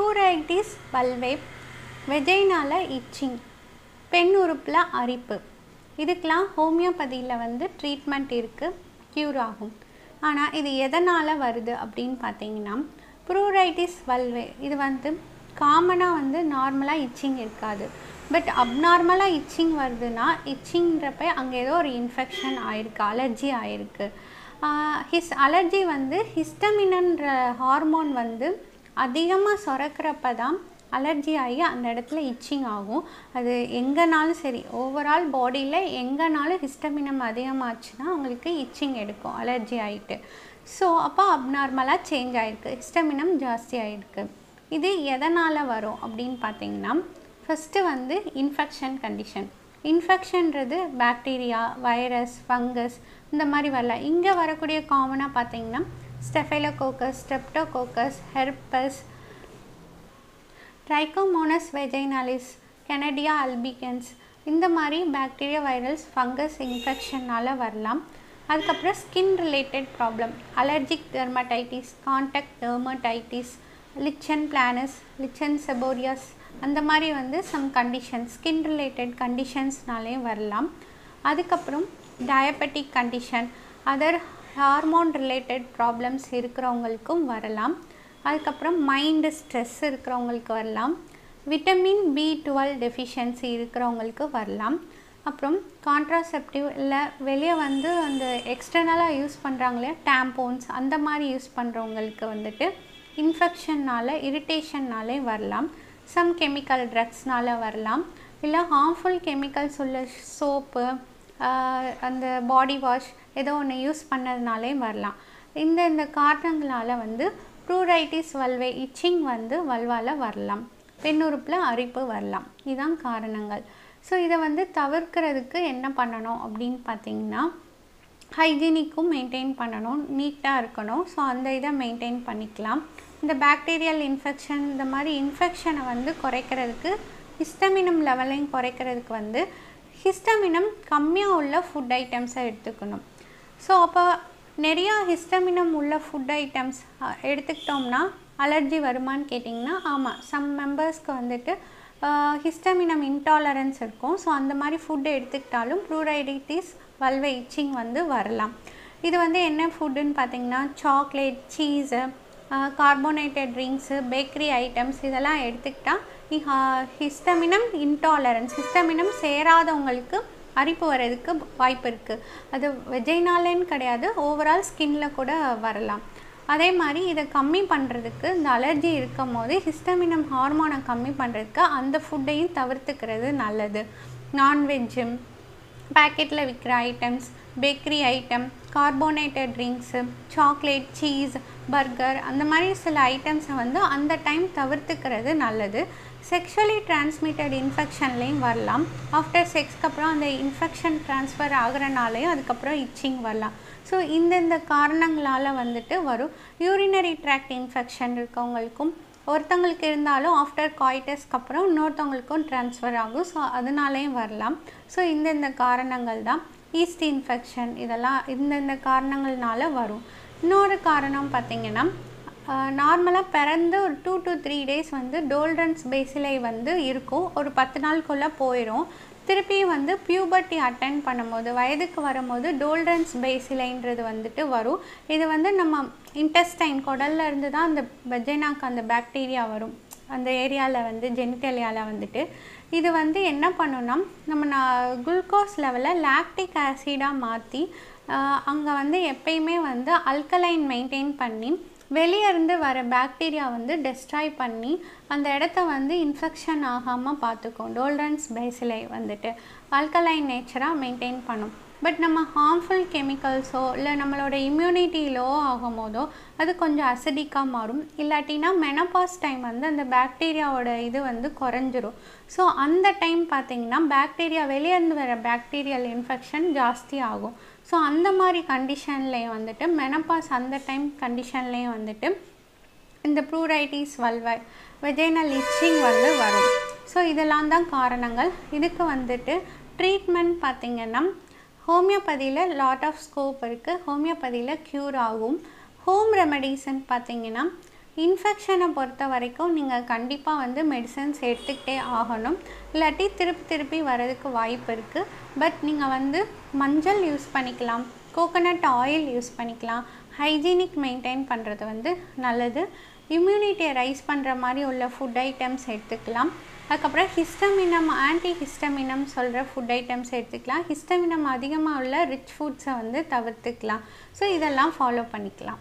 Pruritis vulvae, vaginal itching, பெண் உறுப்புல அரிப்பு. இதுக்கெல்லாம் ஹோமியோபதியில் வந்து ட்ரீட்மெண்ட் இருக்குது, க்யூர் ஆகும். ஆனால் இது எதனால் வருது அப்படின்னு பார்த்தீங்கன்னா, ப்ரூரைட்டிஸ் வல்வே இது வந்து காமனாக வந்து நார்மலாக இச்சிங் இருக்காது. பட் அப்நார்மலாக இச்சிங் வருதுன்னா, இச்சிங்கிறப்ப அங்கே ஏதோ ஒரு இன்ஃபெக்ஷன் ஆகிருக்கு, அலர்ஜி ஆகிருக்கு. அலர்ஜி வந்து ஹிஸ்டமினன்ற ஹார்மோன் வந்து அதிகமாக சுரக்கிறப்ப தான் அலர்ஜி ஆகி அந்த இடத்துல இச்சிங் ஆகும். அது எங்கேனாலும் சரி, ஓவரால் பாடியில் எங்கேனாலும் ஹிஸ்டமினம் அதிகமாச்சுன்னா அவங்களுக்கு இச்சிங் எடுக்கும், அலர்ஜி ஆகிட்டு. ஸோ அப்போ அப்நார்மலாக சேஞ்ச் ஆகிருக்கு, ஹிஸ்டமினம் ஜாஸ்தி ஆகிருக்கு. இது எதனால் வரும் அப்படின்னு பார்த்தீங்கன்னா, ஃபஸ்ட்டு வந்து இன்ஃபெக்ஷன் கண்டிஷன். இன்ஃபெக்ஷன்றது பாக்டீரியா, வைரஸ், ஃபங்கஸ் இந்த மாதிரி வரலாம். இங்கே வரக்கூடிய காமனாக பார்த்தீங்கன்னா staphylococcus, streptococcus, herpes, trichomonas vaginalis, candida albicans இந்த மாதிரி பாக்டீரியா, வைரஸ், ஃபங்கஸ் இன்ஃபெக்ஷனால் வரலாம். அதுக்கப்புறம் skin related problem, allergic dermatitis, contact dermatitis, lichen planus, lichen seborrhoeas அந்த மாதிரி வந்து சம் கண்டிஷன்ஸ், ஸ்கின் ரிலேட்டட் கண்டிஷன்ஸ்னாலே வரலாம். அதுக்கப்புறம் diabetic condition, other hormone related problems இருக்கிறவங்களுக்கும் வரலாம். அதுக்கப்புறம் மைண்டு ஸ்ட்ரெஸ் இருக்கிறவங்களுக்கு வரலாம். விட்டமின் B12 டெஃபிஷியன்சி இருக்கிறவங்களுக்கு வரலாம். அப்புறம் கான்ட்ராசெப்டிவ் இல்லை வெளியே வந்து அந்த எக்ஸ்டர்னலாக யூஸ் பண்ணுறாங்களே டேம்போன்ஸ் அந்த மாதிரி யூஸ் பண்ணுறவங்களுக்கு வந்துட்டு இன்ஃபெக்ஷன்னால், இரிட்டேஷன்னாலே வரலாம். சம் கெமிக்கல் ட்ரக்ஸ்னால் வரலாம். இல்லை ஹார்ம்ஃபுல் கெமிக்கல்ஸ் உள்ள சோப்பு, அந்த பாடி வாஷ் ஏதோ ஒன்று யூஸ் பண்ணதுனாலே வரலாம். இந்த காரணங்களால் வந்து ப்ரூரைட்டிஸ் வல்வே இச்சிங் வந்து வல்வால் வரலாம், பெண் உறுப்பில் அரிப்பு வரலாம். இதுதான் காரணங்கள். ஸோ இதை வந்து தவிர்க்கிறதுக்கு என்ன பண்ணணும் அப்படின்னு பார்த்தீங்கன்னா, ஹைஜீனிக்கும் மெயின்டைன் பண்ணணும், நீட்டாக இருக்கணும். ஸோ அந்த இதை மெயின்டைன் பண்ணிக்கலாம். இந்த பாக்டீரியல் இன்ஃபெக்ஷன் இந்த மாதிரி இன்ஃபெக்ஷனை வந்து குறைக்கிறதுக்கு, ஹிஸ்டமினம் லெவலையும் குறைக்கிறதுக்கு வந்து ஹிஸ்டமினம் கம்மியாக உள்ள ஃபுட் ஐட்டம்ஸை எடுத்துக்கணும். ஸோ அப்போ நிறையா ஹிஸ்டமினம் உள்ள ஃபுட் ஐட்டம்ஸ் எடுத்துக்கிட்டோம்னா அலர்ஜி வருமானு கேட்டிங்கன்னா, ஆமாம், சம் மெம்பர்ஸ்க்கு வந்துட்டு ஹிஸ்டமினம் இன்டாலரன்ஸ் இருக்கும். ஸோ அந்த மாதிரி ஃபுட்டு எடுத்துக்கிட்டாலும் ப்ரூரைட்டிஸ் வல்வே இச்சிங் வந்து வரலாம். இது வந்து என்ன ஃபுட்டுன்னு பார்த்தீங்கன்னா, chocolate, cheese, carbonated drinks, bakery items இதெல்லாம் எடுத்துக்கிட்டால் ஹிஸ்டமினம் இன்டாலரன்ஸ், ஹிஸ்டமினம் சேராதவங்களுக்கு அரிப்பு வர்றதுக்கு வாய்ப்பு இருக்குது. அது வெஜைனாலேன்னு கிடையாது, ஓவரால் ஸ்கின்னில் கூட வரலாம். அதே மாதிரி இதை கம்மி பண்ணுறதுக்கு, இந்த அலர்ஜி இருக்கும் போது ஹிஸ்டமினம் ஹார்மோனை கம்மி பண்ணுறதுக்கு அந்த ஃபுட்டையும் தவிர்த்துக்கிறது நல்லது. நான்வெஜ்ஜு, பேக்கெட்டில் விற்கிற items, bakery item, carbonated drinks, chocolate, cheese, burger அந்த மாதிரி சில ஐட்டம்ஸை வந்து அந்த டைம் தவிர்த்துக்கிறது நல்லது. செக்ஷுவலி டிரான்ஸ்மிட்டட் இன்ஃபெக்ஷன்லேயும் வரலாம். ஆஃப்டர் செக்ஸ்க்கு அப்புறம் அந்த இன்ஃபெக்ஷன் ட்ரான்ஸ்ஃபர் ஆகிறனாலையும் அதுக்கப்புறம் இச்சிங் வரலாம். ஸோ இந்த காரணங்களால் வந்துட்டு வரும். யூரினரி ட்ராக்ட் இன்ஃபெக்ஷன் இருக்கவங்களுக்கும் ஒருத்தவங்களுக்கு இருந்தாலும் ஆஃப்டர் காய்டஸ்க்கு அப்புறம் இன்னொருத்தவங்களுக்கும் ட்ரான்ஸ்ஃபர் ஆகும். ஸோ அதனாலேயும் வரலாம். ஸோ இந்த காரணங்கள் தான். ஈஸ்ட் இன்ஃபெக்ஷன் இதெல்லாம் இந்த காரணங்கள்னால வரும். இன்னொரு காரணம் பார்த்திங்கன்னா, நார்மலாக பிறந்து ஒரு 2 to 3 days வந்து டோல்ரன்ஸ் பேசிலை வந்து இருக்கும், ஒரு 10 நாளுக்குள்ளே போயிடும். திருப்பி வந்து பியூபர்ட்டி அட்டன் பண்ணும்போது, வயதுக்கு வரும்போது டோல்ரன்ஸ் பேசிலைன்றது வந்துட்டு வரும். இது வந்து நம்ம இன்டெஸ்டைன், குடல்ல இருந்து தான் அந்த வெஜைனாக்கு அந்த பாக்டீரியா வரும், அந்த ஏரியாவில் வந்து ஜெனிட்டலியாவில் வந்துட்டு. இது வந்து என்ன பண்ணுன்னா, நம்ம குளுக்கோஸ் லெவலை லாக்டிக் ஆசிடாக மாற்றி அங்கே வந்து எப்பயுமே வந்து அல்கலைன் மெயின்டைன் பண்ணி வெளியே இருந்து வர பாக்டீரியா வந்து டெஸ்ட்ராய் பண்ணி அந்த இடத்த வந்து இன்ஃபெக்ஷன் ஆகாமல் பார்த்துக்கும். டோல்ரன்ஸ் பேசிலை வந்துட்டு அல்கலைன் நேச்சராக மெயின்டைன் பண்ணும். பட் நம்ம ஹார்ம்ஃபுல் கெமிக்கல்ஸோ இல்லை நம்மளோட இம்யூனிட்டி லோ ஆகும் போதோ அது கொஞ்சம் அசிடிக்காக மாறும். இல்லாட்டினா மெனோபாஸ் டைம் வந்து அந்த பாக்டீரியாவோட இது வந்து குறைஞ்சிரும். ஸோ அந்த டைம் பார்த்திங்கன்னா பாக்டீரியா வெளியேருந்து வர பாக்டீரியல் இன்ஃபெக்ஷன் ஜாஸ்தி ஆகும். ஸோ அந்த மாதிரி கண்டிஷன்லேயும் வந்துட்டு மெனோபாஸ் அந்த டைம் கண்டிஷன்லேயும் வந்துட்டு இந்த ப்ரூரைட்டிஸ் வல்வே, வெஜைனல் இச்சிங் வந்து வரும். ஸோ இதெல்லாம் தான் காரணங்கள். இதுக்கு வந்துட்டு ட்ரீட்மெண்ட் பார்த்திங்கன்னா ஹோமியோபதியில் லாட் ஆஃப் ஸ்கோப் இருக்குது. ஹோமியோபதியில் க்யூர் ஆகும். ஹோம் ரெமெடிஸ்ன்னு பார்த்திங்கன்னா இன்ஃபெக்ஷனை பொறுத்த வரைக்கும் நீங்கள் கண்டிப்பாக வந்து மெடிசன்ஸ் எடுத்துக்கிட்டே ஆகணும். இல்லாட்டி திருப்பி வரதுக்கு வாய்ப்பு இருக்குது. பட் நீங்கள் வந்து மஞ்சள் யூஸ் பண்ணிக்கலாம், கோகோனட் ஆயில் யூஸ் பண்ணிக்கலாம். ஹைஜீனிக் மெயின்டைன் பண்ணுறது வந்து நல்லது. இம்யூனிட்டியை ரைஸ் பண்ணுற மாதிரி உள்ள ஃபுட் ஐட்டம்ஸ் எடுத்துக்கலாம். அதுக்கப்புறம் ஹிஸ்டமினம், ஆன்டி ஹிஸ்டமினம் சொல்கிற ஃபுட் ஐட்டம்ஸ் எடுத்துக்கலாம். ஹிஸ்டமினம் அதிகமாக உள்ள ரிச் ஃபுட்ஸை வந்து தவிர்த்துக்கலாம். ஸோ இதெல்லாம் ஃபாலோ பண்ணிக்கலாம்.